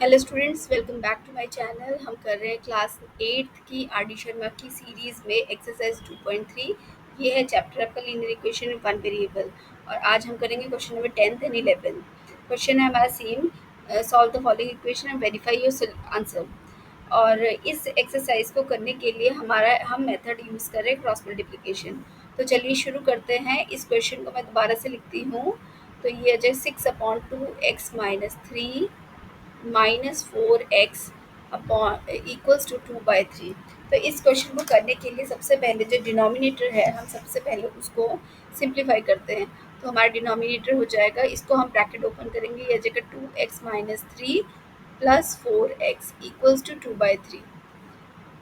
Hello students, welcome back to my channel. हम कर रहे हैं क्लास 8th की आर डी शर्मा की सीरीज़ में एक्सरसाइज 2.3। ये है चैप्टर आपका linear equation with one variable और आज हम करेंगे question number 10th and 11। Question है हमारा same, solve the following equation and verify your answer. और इस एक्सरसाइज को करने के लिए हम मेथड यूज़ कर रहे हैं क्रॉस मल्टीप्लिकेशन। तो चलिए शुरू करते हैं। इस क्वेश्चन को मैं दोबारा से लिखती हूँ। तो ये आ जाए 6/2x-3 -4x upon equals to 2/3। तो इस क्वेश्चन को करने के लिए सबसे पहले जो डिनोमिनेटर है हम सबसे पहले उसको सिंप्लीफाई करते हैं। तो हमारा डिनोमिनेटर हो जाएगा, इसको हम ब्रैकेट ओपन करेंगे, यह जगह 2x-3 plus 4x equals to 2/3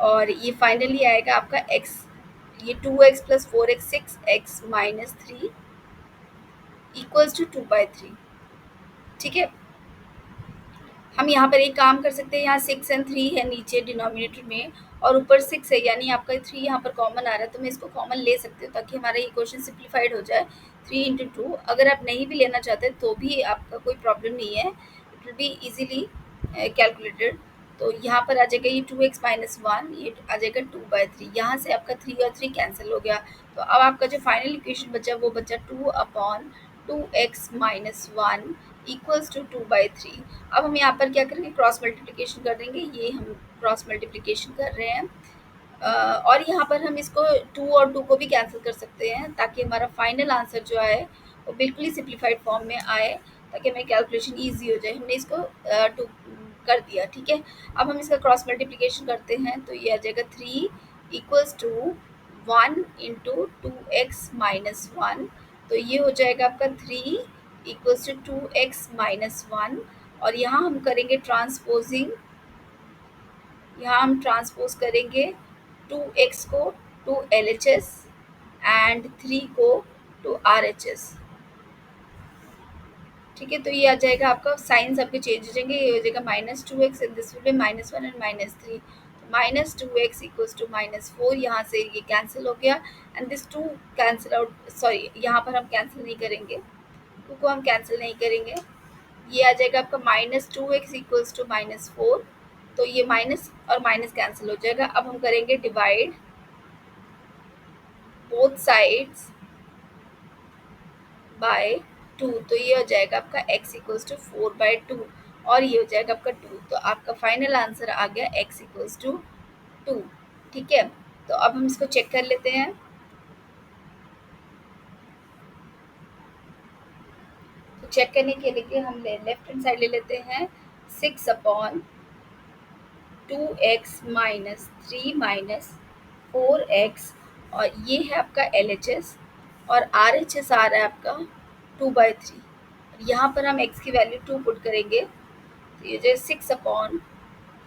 और ये फाइनली आएगा आपका x। ये 2x plus 4x 6x-3 equals to 2/3। ठीक है, हम यहाँ पर एक काम कर सकते हैं, यहाँ 6 एंड 3 है नीचे डिनोमिनेटर में और ऊपर 6 है, यानी आपका 3 यहाँ पर कॉमन आ रहा है, तो मैं इसको कॉमन ले सकती हूँ ताकि हमारा ये क्वेश्चन सिंप्लीफाइड हो जाए। 3 × 2, अगर आप नहीं भी लेना चाहते तो भी आपका कोई प्रॉब्लम नहीं है, it will be easily calculated. तो यहाँ पर आ जाएगा ये 2x-1, ये आ जाएगा 2/3। यहाँ से आपका 3 और 3 कैंसिल हो गया। तो अब आपका जो फाइनल इक्वेशन बचा वो बचा 2/2x-1 इक्वल्स टू 2/3। अब हम यहाँ पर क्या करेंगे, क्रॉस मल्टीप्लिकेशन कर देंगे। ये हम क्रॉस मल्टीप्लिकेशन कर रहे हैं और यहाँ पर हम इसको 2 और 2 को भी कैंसिल कर सकते हैं ताकि हमारा फाइनल आंसर जो आए वो बिल्कुल ही सिंप्लीफाइड फॉर्म में आए, ताकि हमें कैलकुलेशन ईजी हो जाए। हमने इसको 2 कर दिया। ठीक है, अब हम इसका क्रॉस मल्टीप्लिकेशन करते हैं तो ये आ जाएगा 3 इक्वल्स टू 1 इंटू 2x-1। तो ये हो जाएगा आपका 3 इक्वल्स टू 2x-1 और यहाँ हम करेंगे ट्रांसपोजिंग। यहाँ हम ट्रांसपोज करेंगे 2x को टू LHS एंड 3 को टू RHS। ठीक है, तो ये आ जाएगा आपका साइंस आपके चेंज हो जाएंगे, ये हो जाएगा -2x and this will be -1 and -3। -2x equals to -4, यहाँ से ये कैंसिल हो गया and this 2 cancel out. Sorry, यहाँ पर हम कैंसिल नहीं करेंगे, 2 को हम कैंसिल नहीं करेंगे। ये आ जाएगा आपका -2x इक्वल्स टू -4। तो ये माइनस और माइनस कैंसिल हो जाएगा। अब हम करेंगे डिवाइड बोथ साइड्स बाय 2। तो ये हो जाएगा आपका x इक्वल्स टू 4/2 और ये हो जाएगा आपका 2। तो आपका फाइनल आंसर आ गया x इक्वल्स टू 2। ठीक है, तो अब हम इसको चेक कर लेते हैं। तो चेक करने के लिए हम लेफ्ट हैंड साइड ले लेते हैं। 6/2x-3 - 4x और ये है आपका LHS और RHS आ रहा है आपका 2/3। यहाँ पर हम x की वैल्यू 2 पुट करेंगे। तो ये जो 6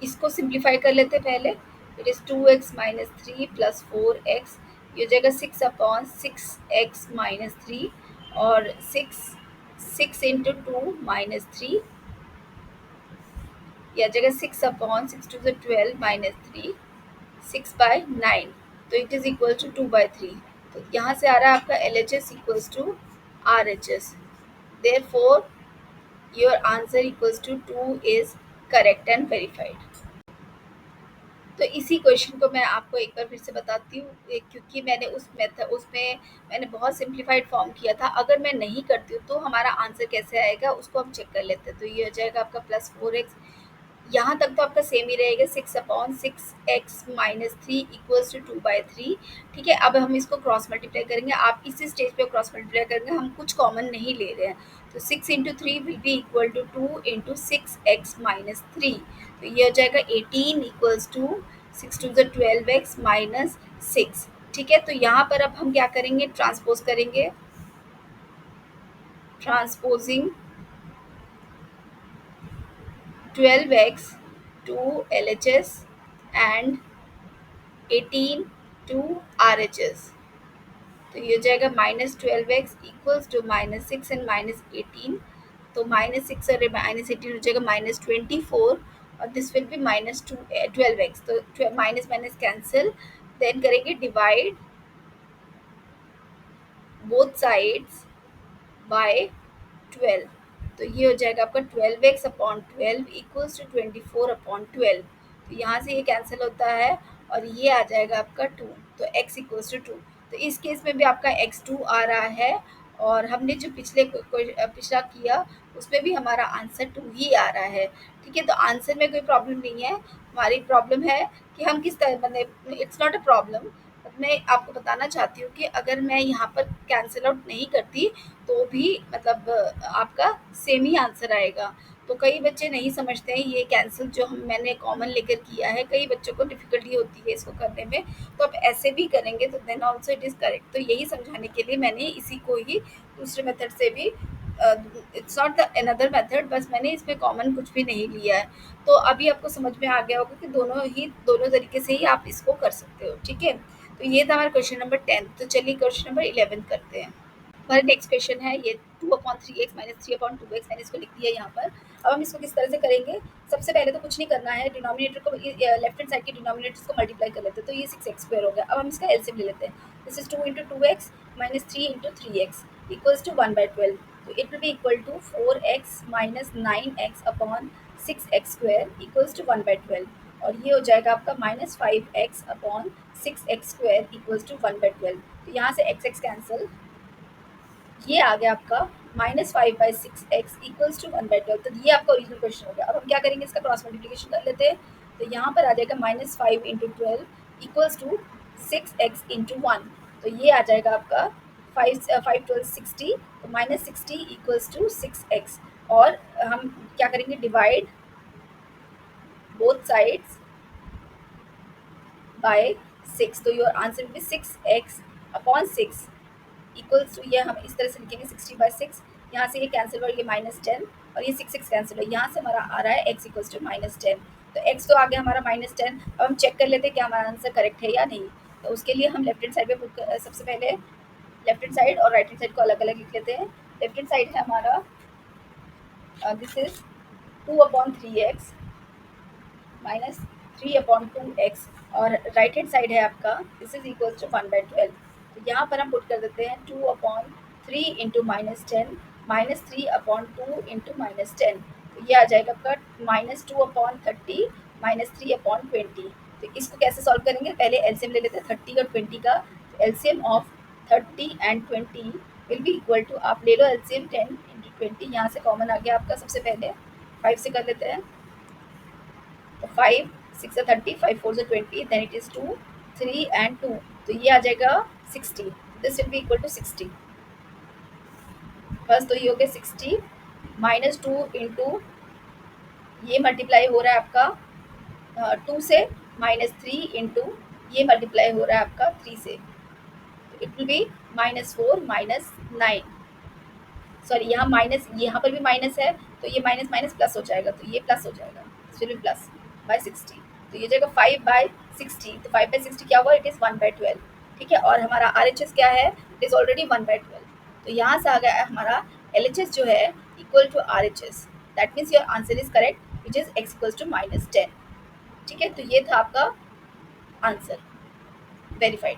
इसको सिंप्लीफाई कर लेते हैं पहले। It is 2x-3 plus 4x, ये हो जाएगा 6/6x-3 और 6 इंटू 2 -3, या जगह 6/6 × 2 = 12 -3 6/9। तो इट इज इक्वल टू 2/3। तो यहाँ से आ रहा है आपका LHS equals to RHS। Therefore your answer equals to 2 is correct and verified. तो इसी क्वेश्चन को मैं आपको एक बार फिर से बताती हूँ, क्योंकि मैंने उसमें मैंने बहुत सिंप्लीफाइड फॉर्म किया था। अगर मैं नहीं करती हूँ तो हमारा आंसर कैसे आएगा उसको हम चेक कर लेते हैं। तो ये हो जाएगा आपका +4x, यहाँ तक तो आपका सेम ही रहेगा। 6/6x-3 equals to 2/3। ठीक है, अब हम इसको क्रॉस मल्टीप्लाई करेंगे। आप इसी स्टेज पे क्रॉस मल्टीप्लाई करेंगे, हम कुछ कॉमन नहीं ले रहे हैं। तो 6 × 3 will be equal to 2 × 6x-3। तो ये हो जाएगा 18 इक्वल्स टू 6 × 2 = 12x -6। ठीक है, तो यहाँ पर अब हम क्या करेंगे, ट्रांसपोज करेंगे। Transposing 12x to LHS and 18 to RHS। तो ये हो जाएगा -12x इक्वल्स टू -6 एंड -18। तो -6 और -18 हो जाएगा -24 और दिस विल बी -12x। तो माइनस माइनस कैंसिल, देन करेंगे डिवाइड बोथ साइड्स बाय 12। तो ये हो जाएगा आपका 12x/12 इक्वल्स टू 24/12। तो यहाँ से ये कैंसिल होता है और ये आ जाएगा आपका 2। तो x इक्वल्स टू 2। तो इस केस में भी आपका x2 आ रहा है और हमने जो पिछला किया उसमें भी हमारा आंसर 2 ही आ रहा है। ठीक है, तो आंसर में कोई प्रॉब्लम नहीं है। हमारी प्रॉब्लम है कि हम किस तरह, मतलब इट्स नॉट अ प्रॉब्लम। मैं आपको बताना चाहती हूँ कि अगर मैं यहाँ पर कैंसिल आउट नहीं करती तो भी मतलब आपका सेम ही आंसर आएगा। तो कई बच्चे नहीं समझते हैं ये कैंसिल जो मैंने कॉमन लेकर किया है, कई बच्चों को डिफ़िकल्टी होती है इसको करने में। तो आप ऐसे भी करेंगे तो then also it is correct. तो यही समझाने के लिए मैंने इसी को ही दूसरे मेथड से भी, it's not the another method, बस मैंने इसमें कॉमन कुछ भी नहीं लिया है। तो अभी आपको समझ में आ गया होगा कि दोनों तरीके से ही आप इसको कर सकते हो। ठीक है, तो ये था हमारा क्वेश्चन नंबर 10। तो चलिए क्वेश्चन नंबर 11 करते हैं। हमारा नेक्स्ट क्वेश्चन है ये 2/3x माइनस 3/2x। मैंने इसको लिख दिया यहाँ पर। अब हम इसको किस तरह से करेंगे? सबसे पहले तो कुछ नहीं करना है, डिनोमिनेटर को लेफ्ट हैंड साइड के डिनोमिनेटर्स को मल्टीप्लाई कर लेते हैं। तो ये 6x² हो गया। अब हम इसका एलसीएम ले लेते हैं। This is 2 into 2x minus 3 into 3x equals to 1/12। तो it will be equal to 4x minus 9x upon 6x² equals to 1/12। और ये हो जाएगा आपका minus 5x upon 6x² equals to 1/12। तो यहाँ से x कैंसिल, ये आ गया आपका -5/6x इक्वल्स टू 1/12। तो ये आपका ओरिजिनल क्वेश्चन हो गया। अब हम क्या करेंगे, इसका क्रॉस मल्टीप्लिकेशन कर लेते हैं। तो यहाँ पर आ जाएगा -5 into 12 equals to 6x into 1। तो ये आ जाएगा आपका 5 12 60। तो -60 इक्वल्स टू 6x। और हम क्या करेंगे, डिवाइड बोथ साइड्स बाय 6। तो your answer will be 6x upon 6 equals to, ये हम इस तरह से लिखेंगे 60/6। यहाँ से ये कैंसिल और ये -10 और ये 6 कैंसिल है। यहाँ से हमारा आ रहा है x इक्वल्स टू -10। तो x तो आ गया हमारा -10। अब हम चेक कर लेते हैं क्या हमारा आंसर करेक्ट है या नहीं। तो उसके लिए हम लेफ्ट हैंड साइड पे सबसे पहले लेफ्ट हैंड साइड और राइट हैंड साइड को अलग अलग लिख लेते हैं। लेफ्ट हैंड साइड है हमारा, this is 2/3x minus 3/2x और राइट हैंड साइड है आपका, दिस इज इक्वल्स टू 1/12। तो यहाँ पर हम पुट कर देते हैं 2/3 इंटू -10 माइनस 3/2 इंटू -10। तो ये आ जाएगा आपका -2/30 माइनस 3/20। तो इसको कैसे सॉल्व करेंगे, पहले एलसीएम ले लेते हैं 30 और 20 का। तो LCM of 30 and 20 will be equal to, आप ले लो एलसीएम 10 इंटू 20। यहाँ से कॉमन आ गया आपका, सबसे पहले 5 से कर लेते हैं। तो 5 6 से 30, 5 4 से 20, देन इट इज 2 3 एंड 2। तो ये आ जाएगा 60। This will be equal to 60। बस, तो ये हो गया 60 -2 इंटू, ये मल्टीप्लाई हो रहा है आपका 2 से, -3 इंटू, ये मल्टीप्लाई हो रहा है आपका 3 से। तो इट विल बी -4 -9, सॉरी यहाँ माइनस, यहाँ पर भी माइनस है तो ये माइनस माइनस प्लस हो जाएगा। तो ये प्लस हो जाएगा, फिर प्लस बाय 60। तो ये जाएगा 5/60। तो 5/60 क्या हुआ, इट इज़ 1/12। ठीक है, और हमारा RHS क्या है, इट इज़ ऑलरेडी 1/12। तो यहाँ से आ गया हमारा LHS जो है equal to RHS। That means your answer is correct which is x equals to -10। ठीक है, तो ये था आपका आंसर, वेरीफाइड।